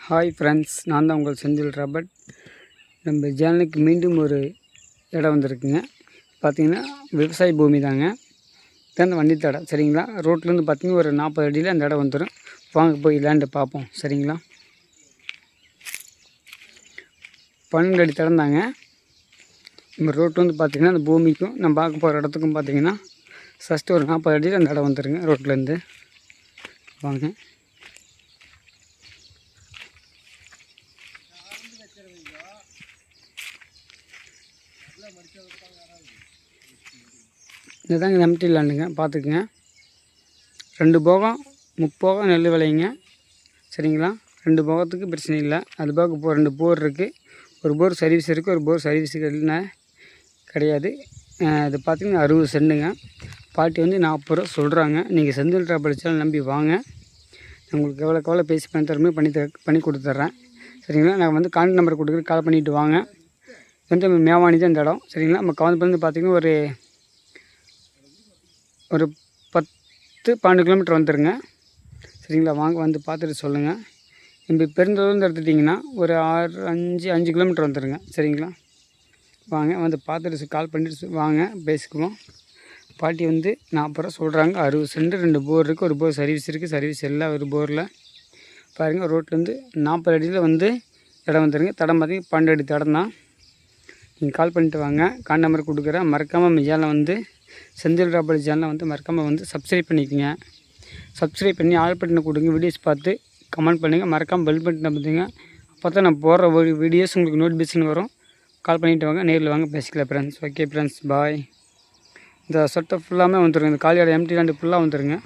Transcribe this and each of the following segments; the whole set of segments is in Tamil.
ஹாய் ஃப்ரெண்ட்ஸ், நான் தான் உங்கள் செந்தில் ராபர்ட். நம்ம சேனலுக்கு மீண்டும் ஒரு இடம் வந்திருக்குங்க. பார்த்திங்கன்னா விவசாய பூமி தாங்க. இந்த வண்டி தடை சரிங்களா. ரோட்லேருந்து பார்த்திங்கன்னா ஒரு 40 அடியில் அந்த இடம் வந்துடும். வாங்க போய் லேண்டை பார்ப்போம் சரிங்களா. 12 அடி தடம் தாங்க. நம்ம ரோட்லேருந்து பார்த்திங்கன்னா அந்த பூமிக்கும் நம்ம பார்க்க போகிற இடத்துக்கும் பார்த்திங்கன்னா ஃபஸ்ட்டு ஒரு 40 அடியில் அந்த இடம் வந்துடுங்க. ரோட்லேருந்து வாங்க. இதுதாங்க எம்டி லேண்டுங்க. பார்த்துக்குங்க, 2 போகம் 3 போகம் நெல் விளையுங்க சரிங்களா. 2 போகத்துக்கு பிரச்சனை இல்லை. அது போக 2 போர் இருக்குது. ஒரு போர் சர்வீஸ் இருக்குது, ஒரு போர் சர்வீஸுக்கு இல்லைன்னா கிடையாது. இது பார்த்திங்கன்னா 60 சென்ட்டுங்க. பாட்டி வந்து 40 ரூபா சொல்கிறாங்க. நீங்கள் செந்தில் ராபர்ட் சேனல் நம்பி வாங்க. உங்களுக்கு எவ்வளோ பேசி பண்ணி தரமே பண்ணி கொடுத்துட்றேன் சரிங்களா. நான் வந்து கான்டாக்ட் நம்பர் கொடுக்குறது, கால் பண்ணிவிட்டு வாங்க. வந்து மேவாணி தான் இந்த இடம் சரிங்களா. நம்ம கவர்ந்து பார்த்திங்கன்னா ஒரு 10-12 கிலோமீட்டர் வந்துடுங்க சரிங்களா. வாங்க வந்து பார்த்துட்டு சொல்லுங்கள். இப்போ பெருந்தளவுலேருந்து எடுத்துட்டிங்கன்னா ஒரு 5 கிலோமீட்டர் வந்துடுங்க சரிங்களா. வாங்க வந்து பார்த்துட்டு கால் பண்ணிட்டு வாங்க, பேசிக்குவோம். பாட்டி வந்து 40 ரூபா சொல்கிறாங்க. 60 சென்ட், 2 போர் இருக்குது, ஒரு போர் சர்வீஸ் இருக்குது. சர்வீஸ் எல்லாம் ஒரு போரில் பாருங்கள். ரோட்லேருந்து 40 அடியில் வந்து இடம் வந்துடுங்க. தடம் பார்த்திங்கன்னா 12 அடி தடம் தான். நீங்கள் கால் பண்ணிட்டு வாங்க, கான்டாக்ட் நம்பர் கொடுக்குறேன். மறக்காமல் நம்ம சேனலை வந்து செந்தில் ராபர்ட் சேனலை வந்து மறக்காமல் வந்து சப்ஸ்கிரைப் பண்ணிக்கோங்க. சப்ஸ்கிரைப் பண்ணி ஆல் பட்டனை கொடுங்க. வீடியோஸ் பார்த்து கமெண்ட் பண்ணுங்கள். மறக்காமல் பெல் பட்டனை பார்த்துங்க. அப்போ தான் நான் போடுற வீடியோஸ் உங்களுக்கு நோட்டிஃபிகேஷன் வரும். கால் பண்ணிவிட்டு வாங்க, நேரில் வாங்க, பேசிக்கலாம் ஃப்ரெண்ட்ஸ். ஓகே ஃப்ரெண்ட்ஸ், பாய். இந்த சொட்டை ஃபுல்லாமே வந்துடுங்க. இந்த காலியோட எம்டி லேண்டு ஃபுல்லாக வந்துடுங்க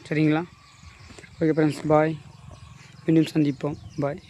சரிங்களா. ஓகே ஃப்ரெண்ட்ஸ், பாய். மீண்டும் சந்திப்போம். பாய்.